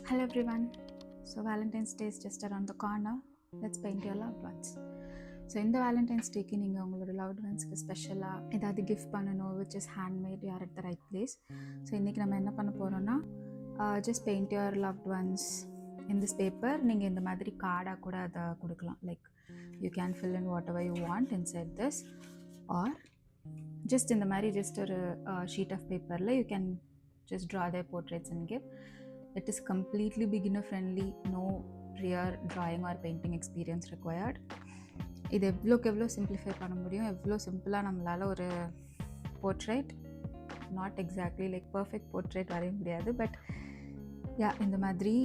Hello everyone. So Valentine's Day is just around the corner. Let's paint your loved ones. So இந்த Valentine's டேக்கு நீங்கள் உங்களோட loved ஒன்ஸ்க்கு ஸ்பெஷலாக ஏதாவது கிஃப்ட் பண்ணணும் which is handmade you are at the right place. So இன்றைக்கி நம்ம என்ன பண்ண போகிறோன்னா just paint your loved ones in this paper. நீங்கள் இந்த மாதிரி கார்டாக கூட அதை கொடுக்கலாம். Like you can fill in whatever you want inside this, or just இந்த மாதிரி ஜஸ்ட் ஒரு ஷீட் ஆஃப் பேப்பரில் you can just draw their portraits and give. It is completely beginner friendly, no prior drawing or painting experience required. இது எவ்வளோக்கு simplify பண்ண முடியும், எவ்வளோ சிம்பிளாக நம்மளால் ஒரு portrait, not exactly like perfect portrait வரைய முடியாது, பட் இந்த மாதிரி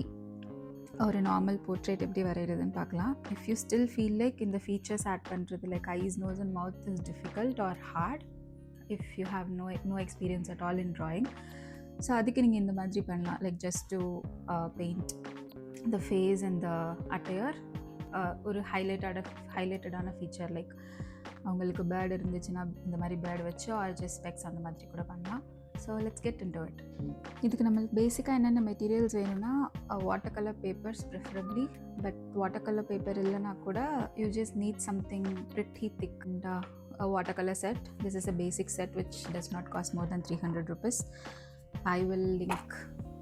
ஒரு நார்மல் போர்ட்ரேட் எப்படி வரைகிறதுன்னு பார்க்கலாம். If you still feel like இந்த ஃபீச்சர்ஸ் ஆட் பண்ணுறது like eyes, nose and mouth is difficult or hard, if you have no experience at all in drawing, so அதுக்கு நீங்கள் இந்த மாதிரி பண்ணலாம். Like just to paint the face and the attire, ஒரு ஹைலைட்டடான feature. Like அவங்களுக்கு beard இருந்துச்சுன்னா இந்த மாதிரி பேர்டு வச்சு, ஆர் ஜஸ்ட் ஸ்பெக்ஸ் அந்த மாதிரி கூட பண்ணலாம். So let's get into it. இதுக்கு நம்மளுக்கு பேசிக்காக என்னென்ன மெட்டீரியல்ஸ் வேணும்னா water colour papers preferably, but water colour paper இல்லைனா கூட you just need something pretty thick and a watercolor set. This is a basic set which does not cost more than 300 rupees. I will link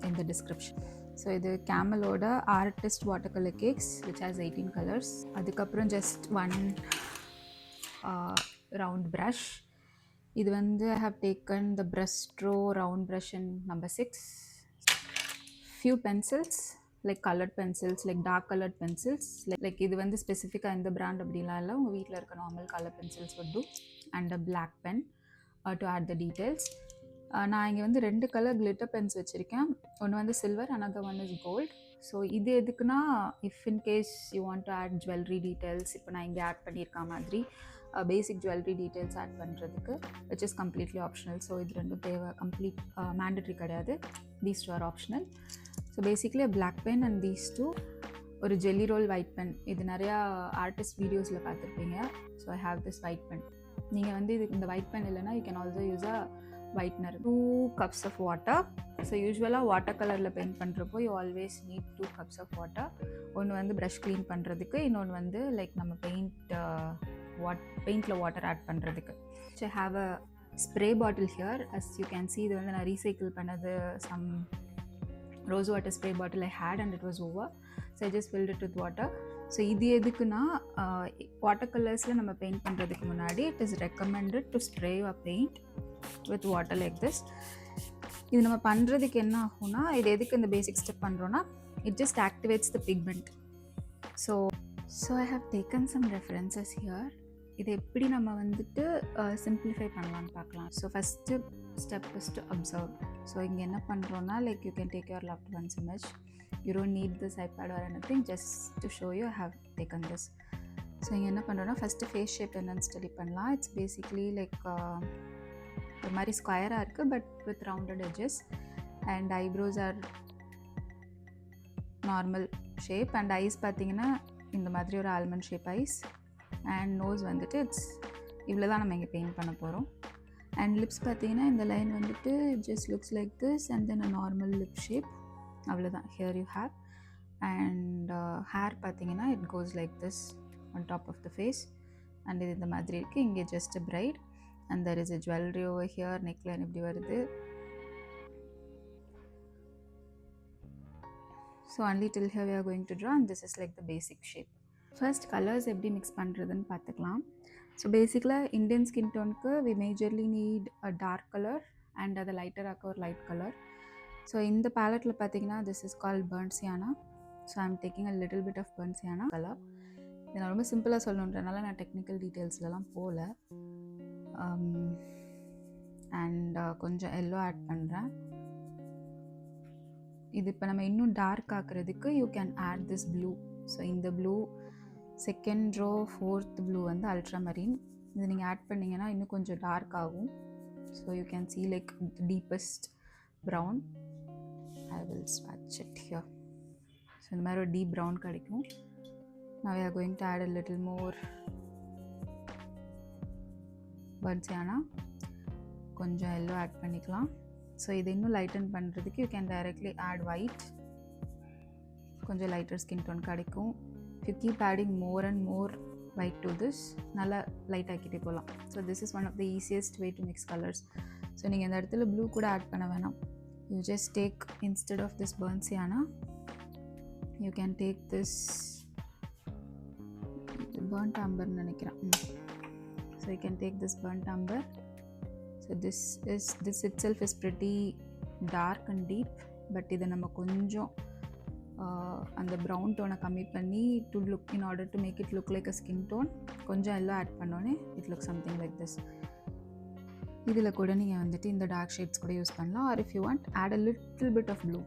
in the description. So இது கேமலோட artist water colour cakes which has 18 colors. அதுக்கப்புறம் just one round brush. இது வந்து I have taken the brush strow round brush in number 6. Few pencils, like colored pencils, like dark colored pencils. Like இது வந்து ஸ்பெசிஃபிக்காக இந்த brand அப்படிலாம் இல்லை, உங்கள் வீட்டில் இருக்க normal colour pencils would do. And a black pen to add the details. நான் இங்கே வந்து 2 கலர் கிளிட்டர் பென்ஸ் வச்சுருக்கேன். ஒன்று வந்து silver, another one is gold. So இது எதுக்குன்னா, if in case you want to add jewellery details, இப்போ நான் இங்கே ஆட் பண்ணியிருக்க மாதிரி பேசிக் ஜுவல்லரி டீட்டெயில்ஸ் ஆட் பண்ணுறதுக்கு, which is completely optional. So இது ரெண்டும் தேவை, கம்ப்ளீட் மேண்டட்ரி கிடையாது. These two are optional. So basically black pen and these two. ஒரு ஜெல்லி ரோல் ஒயிட் பென், இது நிறையா ஆர்டிஸ்ட் வீடியோஸில் பார்த்துருப்பீங்க. So I have this white pen. நீங்கள் வந்து இது இந்த ஒயிட் பென் இல்லைனா you can also use a whitener. 2 cups of water. So யூஸ்வலாக வாட்டர் கலரில் பெயிண்ட் பண்ணுறப்போ you always NEET 2 cups of water. ஒன்று வந்து ப்ரஷ் க்ளீன் பண்ணுறதுக்கு, இன்னொன்று வந்து லைக் நம்ம பெயிண்டில் வாட்டர் ஆட் பண்ணுறதுக்கு. So have a spray bottle here. As you can see, இது வந்து நான் ரீசைக்கிள் பண்ணது. Some rose water spray bottle I had and it was over. So I just filled it with water. So இது எதுக்குன்னா, water கலர்ஸில் நம்ம paint பண்ணுறதுக்கு முன்னாடி it is recommended to spray a paint with water like this. இது நம்ம பண்ணுறதுக்கு என்ன ஆகும்னா, இது எதுக்கு இந்த பேசிக் ஸ்டெப் பண்ணுறோன்னா, it just activates the pigment. So I have taken some references here. இது எப்படி நம்ம வந்துட்டு சிம்பிளிஃபை பண்ணலான்னு பார்க்கலாம். So first step is to observe. So இங்கே என்ன பண்ணுறோன்னா, like you can take your loved one's image. You don't need this iPad or anything, just to show you I have taken this. So இங்கே என்ன பண்ணுறோன்னா, first face shape என்னன்னு study பண்ணலாம். It's basically like ஒரு மாதிரி ஸ்கொயராக இருக்குது, but with rounded edges. And eyebrows are normal shape. And eyes பார்த்தீங்கன்னா இந்த மாதிரி ஒரு almond shape eyes. And nose வந்துட்டு இட்ஸ் இவ்வளோ தான் நம்ம இங்கே பெயிண்ட் பண்ண போகிறோம். அண்ட் லிப்ஸ் பார்த்தீங்கன்னா இந்த லைன் வந்துட்டு just looks like this and then a normal lip shape. அவ்வளோதான். Here you have. And hair பார்த்தீங்கன்னா it goes like this on top of the face. அண்ட் இது இந்த மாதிரி இருக்குது. இங்கே just a bright. And there is a jewelry over here, neckline இப்படி வருது. So only till here we are going to draw, and this is like the basic shape. First colors எப்படி mix பண்ணுறதுன்னு பார்த்துக்கலாம். ஸோ பேசிக்கலாக Indian skin டோனுக்கு we majorly need a dark color and அதை lighter ஆக்க ஒரு லைட் கலர். ஸோ இந்த பேலட்டில் பார்த்தீங்கன்னா this is called burnt sienna. So I am taking a little bit of burnt sienna color. இது நான் ரொம்ப சிம்பிளாக சொல்லணுன்றனால நான் டெக்னிக்கல் டீட்டெயில்ஸ்லாம் போகல. அண்ட் கொஞ்சம் எல்லோ ஆட் பண்ணுறேன். இது இப்போ நம்ம இன்னும் டார்க் ஆக்குறதுக்கு you can add this blue. So இந்த blue, second row 4th blue வந்து அல்ட்ராமரீன். இது நீங்கள் ஆட் பண்ணிங்கன்னா இன்னும் கொஞ்சம் டார்க் ஆகும். So you can see like deepest brown. I will swatch it here. So இந்த மாதிரி ஒரு டீப் ப்ரௌன் கிடைக்கும். Now we are going to add a little more burnt sienna. கொஞ்சம் எல்லோ ஆட் பண்ணிக்கலாம். ஸோ இது இன்னும் லைட்டன் பண்ணுறதுக்கு you can directly add white. கொஞ்சம் லைட்டர் ஸ்கின் டோன் கிடைக்கும். If you keep adding more and more white to this, நல்லா light ஆக்கிட்டே போகலாம். So this is one of the easiest way to mix colours. So நீங்கள் இந்த இடத்துல blue கூட add பண்ண வேணாம். You just take instead of this burnt sienna, you can take this burnt amber நினைக்கிறேன். So you can take this burnt amber. So this itself is pretty dark and deep, but இதை நம்ம கொஞ்சம் அந்த brown டோனை கம்மி பண்ணி to look in order to make it look like a skin tone கொஞ்சம் yellow add பண்ணோன்னே it look something like this. இதில் கூட நீங்கள் வந்துட்டு இந்த டார்க் ஷேட்ஸ் கூட யூஸ் பண்ணலாம். Or if you want add a little bit of blue,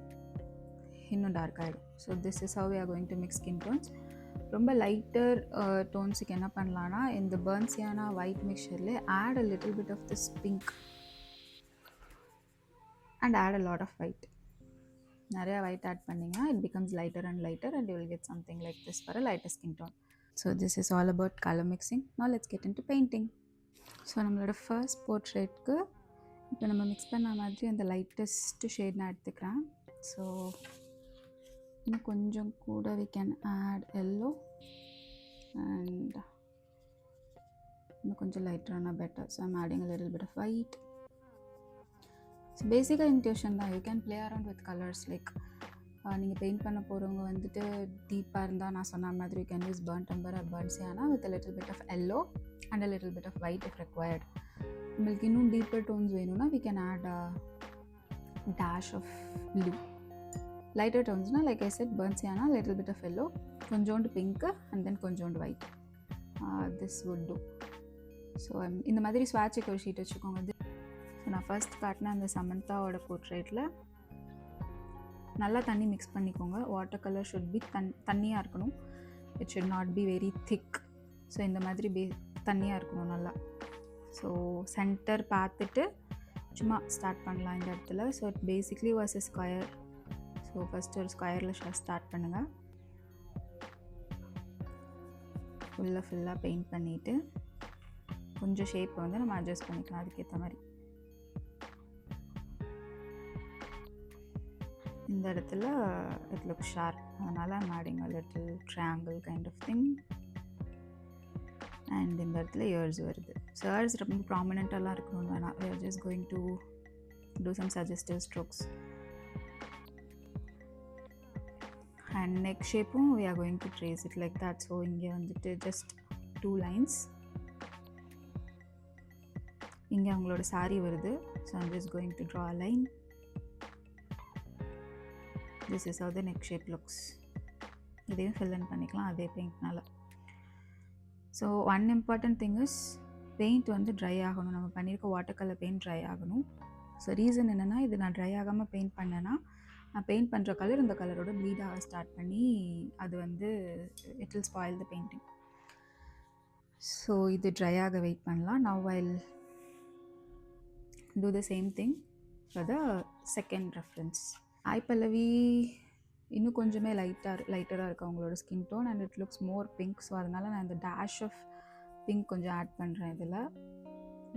இன்னும் டார்க் ஆகிடும். So this is how we are going to mix skin tones. ரொம்ப லைட்டர் டோன்ஸுக்கு என்ன பண்ணலான்னா இந்த burnt sienna white மிக்சர்லேயே add a little bit of this pink and add a lot of white. நிறையா white add பண்ணிங்கன்னா it becomes lighter and lighter and you will get something like this for a lighter skin tone. So this is all about color mixing. Now let's get into painting. So நம்மளோட first போர்ட்ரேட்க்கு இப்போ நம்ம mix பண்ண மாதிரி அந்த lightest shade நான் எடுத்துக்கிறேன். So இன்னும் கொஞ்சம் கூட we can add yellow and இன்னும் கொஞ்சம் லைட்டரானா better. So I'm adding a little bit of white. So பேசிக்காக இன்ட்யூஷன் தான். You can play around with colours. Like நீங்கள் பெயிண்ட் பண்ண போகிறவங்க வந்துட்டு டீப்பாக இருந்தால் நான் சொன்ன மாதிரி you can use burnt amber or burnt sienna with a little bit of yellow and a little bit of white if required. உங்களுக்கு இன்னும் டீப்பர் டோன்ஸ் வேணும்னா we can add a dash of blue. Lighter டோன்ஸ்னால் like I said burnt sienna, little bit of yellow, கொஞ்சோண்டு pink and then கொஞ்சோண்டு white. This would do. So இந்த மாதிரி ஸ்வாட்சுக்கு ஒரு sheet வச்சுக்கோங்க. ஸோ நான் ஃபர்ஸ்ட் காட்டின அந்த சமந்தாவோட போர்ட்ரேட்டில் நல்லா தண்ணி மிக்ஸ் பண்ணிக்கோங்க. வாட்டர் கலர் ஷுட் பி தண்ணியாக இருக்கணும். It should not be very thick. So இந்த மாதிரி தண்ணியாக இருக்கணும் நல்லா. ஸோ சென்டர் பார்த்துட்டு சும்மா ஸ்டார்ட் பண்ணலாம் இந்த இடத்துல. So it basically was a square. So first ஒரு ஸ்கொயரில் ஸ்டார்ட் பண்ணுங்கள். ஃபுல்லாக பெயிண்ட் பண்ணிவிட்டு கொஞ்சம் ஷேப்பை வந்து நம்ம அட்ஜஸ்ட் பண்ணிக்கலாம் அதுக்கேற்ற மாதிரி. இந்த இடத்துல இட் லுக் ஷார்ப், அதனால் I'm adding a little triangle kind of thing. And இந்த இடத்துல இயர்ஸ் வருது. ஸோ இயர்ஸ் ரொம்ப ப்ராமினெண்ட்டாலாம் இருக்கணும்னு வேணாம். we are just going to do some suggestive strokes. And neck ஷேப்பும் we are going to trace it like that. So இங்கே வந்துட்டு just 2 lines. இங்கே அவங்களோட saree வருது. So I'm just going to draw a line. This is how the neck shape looks. இதையும் fill in பண்ணிக்கலாம் அதே பெயிண்ட்னால. So one important thing is paint வந்து ட்ரை ஆகணும். நம்ம பண்ணியிருக்க வாட்டர் கலர் பெயிண்ட் ட்ரை ஆகணும். ஸோ ரீசன் என்னென்னா இது நான் ட்ரை ஆகாமல் பெயிண்ட் பண்ணேன்னா நான் பெயிண்ட் பண்ணுற கலர் இந்த கலரோட ப்ளீட் ஆக ஸ்டார்ட் பண்ணி அது வந்து it will spoil the painting. So இது ட்ரை ஆக வெயிட் பண்ணலாம். Now I'll do the same thing for the second reference. I Pallavi இன்னும் கொஞ்சமே லைட்டராக இருக்குது அவங்களோட skin tone and it looks more pink. So அதனால் நான் இந்த டேஷ் ஆஃப் பிங்க் கொஞ்சம் ஆட் பண்ணுறேன் இதில்.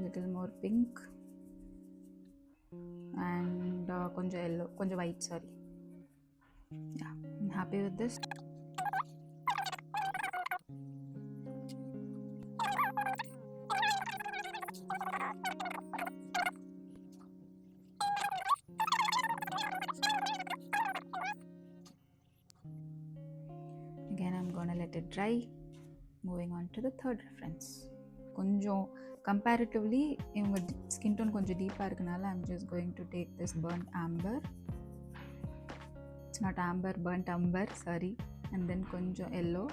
லிட்டில் மோர் பிங்க் அண்ட் கொஞ்சம் எல்லோ, கொஞ்சம் white, sorry. I'm happy with this. Again I'm gonna let it dry. Moving on to the third reference. கொஞ்சம் comparatively இவங்க ஸ்கின் டோன் கொஞ்சம் டீப்பாக இருக்கனால I'm just going to take this burnt amber. It's not amber, burnt amber, sorry. And then கொஞ்சம் yellow,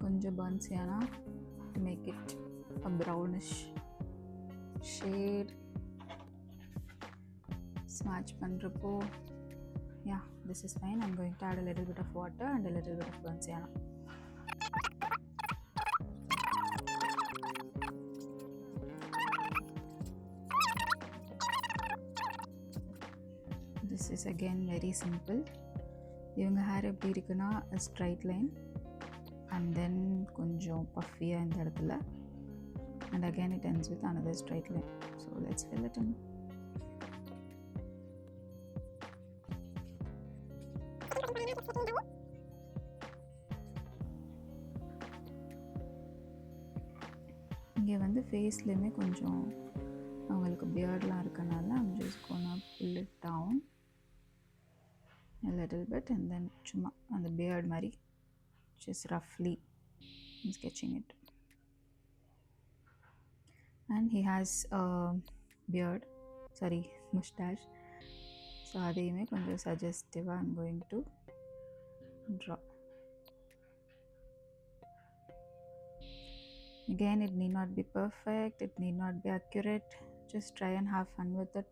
கொஞ்சம் burnt sienna to make it a brownish shade. Smudge பண்ணுறப்போ yeah, this is fine. I'm going to add a little bit of water and a little bit of burnt sienna. This is again very simple. இவங்க hair எப்படி இருக்குன்னா a straight line and then கொஞ்சம் பஃபியாக இந்த இடத்துல and again it ends with another straight line. So let's fill it in. இங்கே வந்து ஃபேஸ்லேயுமே கொஞ்சம் அவங்களுக்கு பியர்ட்லாம் இருக்கனால I'm just gonna pull it down a little bit and then சும்மா அந்த beard மாதிரி just roughly I'm sketching it. And he has a beard, sorry, mustache. So அதையுமே கொஞ்சம் suggestive-ஆ I'm going to draw. Again, it need not be perfect, it need not be accurate, just try and have fun with it.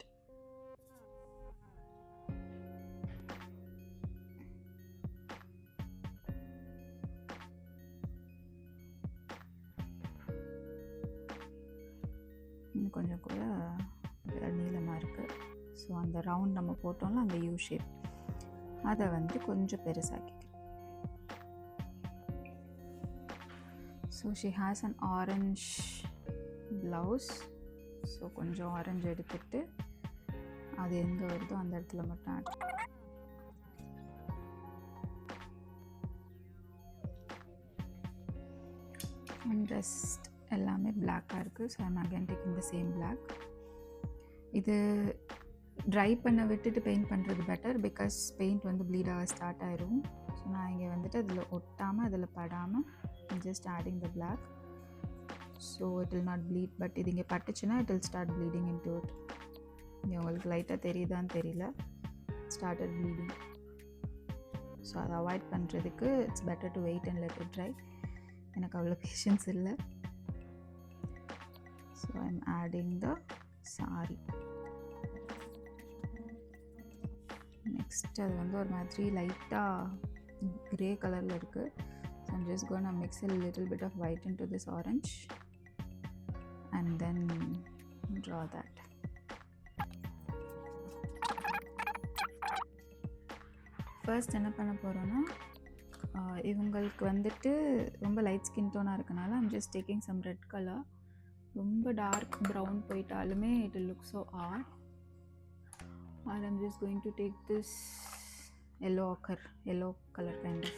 இன்னும் கொஞ்சம் கூட நீளமாக இருக்குது. So அந்த round நம்ம போட்டோம்ல அந்த யூ ஷேப் அதை வந்து கொஞ்சம் பெருசாக்கிக்கிறேன். So she has an orange blouse. So கொஞ்சம் ஆரஞ்சு எடுத்துட்டு அது எங்கே வருதோ அந்த இடத்துல மட்டும் ஆட். அண்ட் ரெஸ்ட் எல்லாமே பிளாக்காக இருக்குது. So I'm again taking the same black. இது ட்ரை பண்ண விட்டுட்டு பெயிண்ட் பண்ணுறது பெட்டர், பிகாஸ் பெயிண்ட் வந்து ப்ளீட் ஆக ஸ்டார்ட் ஆயிரும். ஸோ நான் இங்கே வந்துட்டு அதில் ஒட்டாமல் அதில் படாமல் just adding the black. So it will not bleed. But இது இங்கே பட்டுச்சுன்னா it will start bleeding into it. இங்கே உங்களுக்கு லைட்டாக தெரியுதான்னு தெரியல, ஸ்டார்டட் ப்ளீடிங். ஸோ அதை அவாய்ட் பண்ணுறதுக்கு it's better to wait and let it dry. எனக்கு அவ்வளோ பேஷன்ஸ் இல்லை. So I'm adding the sari. Next அது வந்து ஒரு மாதிரி லைட்டாக கிரே கலரில் இருக்குது. So I'm just gonna mix a little bit of white into this orange and then draw that. First என்ன பண்ண போகிறோன்னா, இவங்களுக்கு வந்துட்டு ரொம்ப லைட் ஸ்கின் டோனாக இருக்கனால I'm just taking some red colour. ரொம்ப டார்க் ப்ரௌன் போயிட்டாலுமே it will look so odd. And I'm just going to take this yellow color kind of.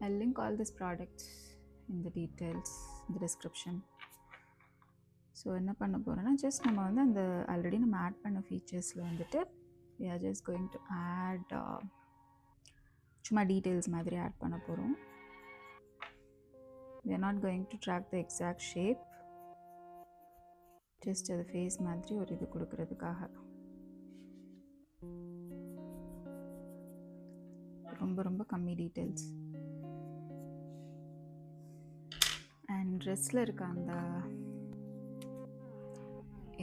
I'll link all these products in the details, in the description. So என்ன பண்ண போகிறோன்னா, just நம்ம வந்து அந்த already நம்ம add பண்ண ஃபீச்சர்ஸில் வந்துட்டு we are just going to add சும்மா டீட்டெயில்ஸ் மாதிரி ஆட் பண்ண போகிறோம். we are not going to track the exact shape, just அது ஃபேஸ் மாதிரி ஒரு இது கொடுக்கறதுக்காக. ரொம்ப ரொம்ப கம்மி டீட்டெயில்ஸ். அண்ட் ட்ரெஸ்ஸில் இருக்க அந்த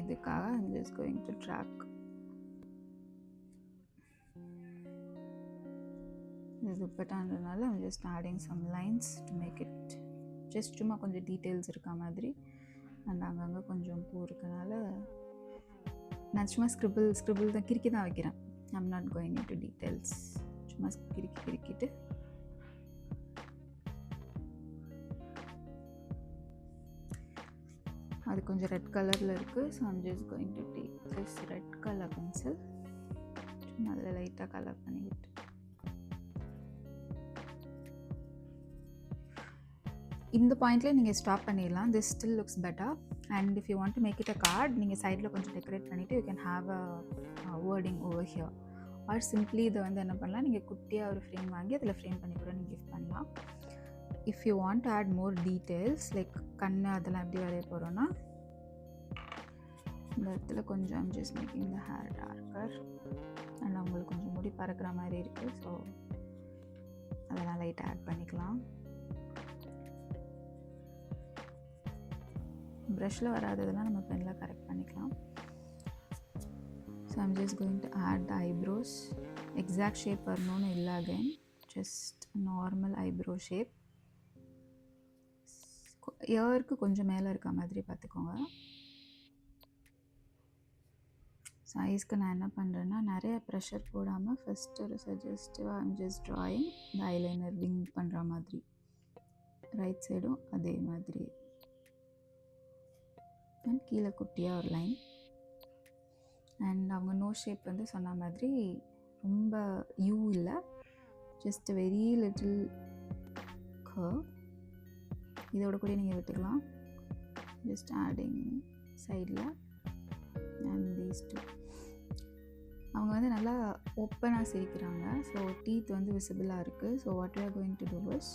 இதுக்காக I'm just going to track. இது துப்பட்டான்றதுனால I'm just adding some lines to make it just சும்மா கொஞ்சம் டீட்டெயில்ஸ் இருக்க மாதிரி. அண்ட் அங்கங்கே கொஞ்சம் பூ இருக்கனால நான் சும்மா ஸ்க்ரிபிள் தான் கிறுக்கி தான் வைக்கிறேன். I'm not going into details. சும்மா கிறுக்கிட்டு அது கொஞ்சம் ரெட் கலரில் இருக்குது. So I'm just going to take this red colour pencil, சும்மா அதில் லைட்டாக கலர் பண்ணிவிட்டு இந்த பாயிண்ட்லேயே நீங்கள் ஸ்டாப் பண்ணிடலாம். This still looks better. And if you want to make it a card, நீங்கள் சைடில் கொஞ்சம் டெக்கரேட் பண்ணிவிட்டு you can have a wording over here. Or simply இதை வந்து என்ன பண்ணலாம், நீங்கள் குட்டியாக ஒரு ஃப்ரேம் வாங்கி அதில் ஃப்ரேம் பண்ணி கூட நீங்கள் கிஃப்ட் பண்ணலாம். If you want to add more details like கண்ணு அதெல்லாம் எப்படி வரைய போகிறோன்னா, இந்த இடத்துல கொஞ்சம் I'm just making the hair darker. And அவங்களுக்கு கொஞ்சம் முடி பறக்கிற மாதிரி இருக்குது. ஸோ அதெல்லாம் லைட்டாக ஆட் பண்ணிக்கலாம். ப்ரஷில் வராததெல்லாம் நம்ம பெனில் கரெக்ட் பண்ணிக்கலாம். So I'm just going to add the eyebrows. Exact shape வரணும்னு இல்லை, again just normal eyebrow shape. இயருக்கு கொஞ்சம் மேலே இருக்க மாதிரி பார்த்துக்கோங்க. சைஸ்க்கு நான் என்ன பண்ணுறேன்னா, நிறைய ப்ரெஷர் போடாமல் ஃபஸ்ட்டு ஒரு சஜஸ்டிவாக ஐம் ஜஸ்ட் ட்ராயிங் இந்த ஐலைனர் விங் பண்ணுற மாதிரி. ரைட் சைடும் அதே மாதிரி. அண்ட் கீழே குட்டியாக ஒரு லைன். அண்ட் அவங்க நோ ஷேப் வந்து சொன்ன மாதிரி ரொம்ப யூ இல்லை, ஜஸ்ட் வெரி லிட்டில் கர்வ். இதோட கூட நீங்கள் விட்டுக்கலாம். ஜஸ்ட் ஆடிங் சைடில் அண்ட் தீஸ் டூ. அவங்க வந்து நல்லா ஓப்பனாக சிரிக்கிறாங்க. ஸோ டீத் வந்து விசிபிளாக இருக்குது. So what we are going to do is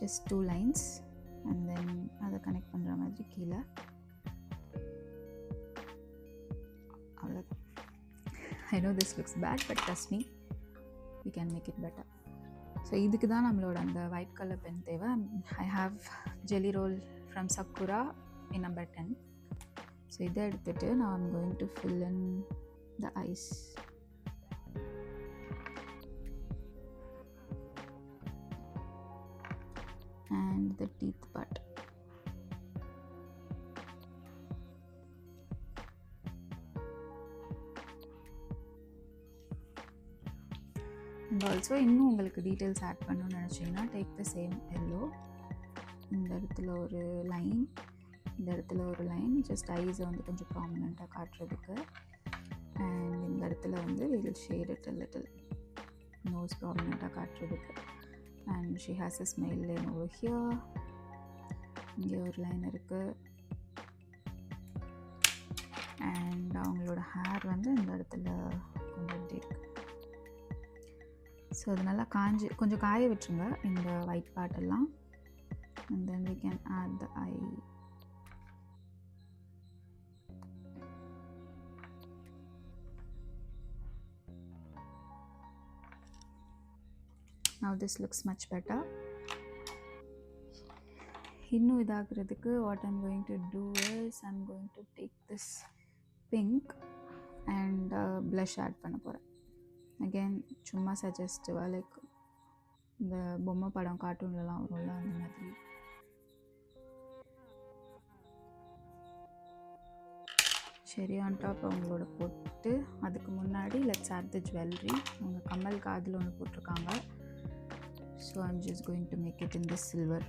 just 2 lines and then அதை கனெக்ட் பண்ணுற மாதிரி கீழே. அவ்வளோதான். I know this looks bad, but trust me, we can make it better. So இதுக்கு தான் நம்மளோட அந்த ஒயிட் கலர் பென் தேவை. I have jelly roll from Sakura in number 10. So இதை எடுத்துகிட்டு நான் I'm going to fill in the eyes. And the teeth part. And also இன்னும் உங்களுக்கு டீட்டெயில்ஸ் ஆட் பண்ணணும்னு நினச்சிங்கன்னா டேக் த சேம் எல்லோ. இந்த இடத்துல ஒரு லைன், இந்த இடத்துல ஒரு லைன், ஜஸ்ட் ஐஸை வந்து கொஞ்சம் ப்ராமினெண்ட்டாக காட்டுறதுக்கு. அண்ட் இந்த இடத்துல வந்து will shade it little, nose ப்ராமினெண்ட்டாக காட்டுறதுக்கு. And she has a smile line over here. இங்கே ஒரு லைன் இருக்குது. அண்ட் அவங்களோட ஹேர் வந்து இந்த இடத்துல கொஞ்சம் இப்படி இருக்குது. ஸோ அது நல்லா கொஞ்சம் காய விட்டுருங்க இந்த ஒயிட் பார்ட் எல்லாம். And then we can add the eye. Now this looks much better. இன்னும் இதாகிறதுக்கு what I'm going to do is I'm going to take this pink and blush add பண்ண போகிறேன். Again சும்மா சஜஸ்டிவாக, லைக் இந்த பொம்மை படம் கார்ட்டூன்லலாம் வரும்ல அந்த மாதிரி. சரி, ஆன் டாப் அவங்களோட போட்டு அதுக்கு முன்னாடி லெட்ஸ் ஆட் தி ஜுவல்லரி. அவங்க கம்மல் காதில் ஒன்று போட்டிருக்காங்க. So I'm just going to make it in this silver.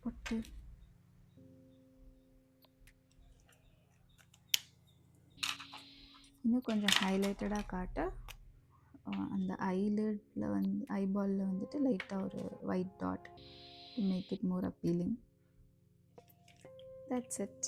போட்டு இன்னும் கொஞ்சம் ஹைலைட்டடாக காட்ட அந்த ஐலிட்டில் வந்து ஐபாலில் வந்துட்டு லைட்டாக ஒரு white dot to make it more appealing. That's it.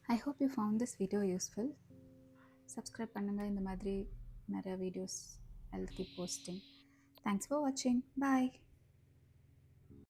I hope you found this video useful. Subscribe பண்ணுங்க. இந்த மாதிரி நிறைய videos I'll keep posting. Thanks for watching. Bye.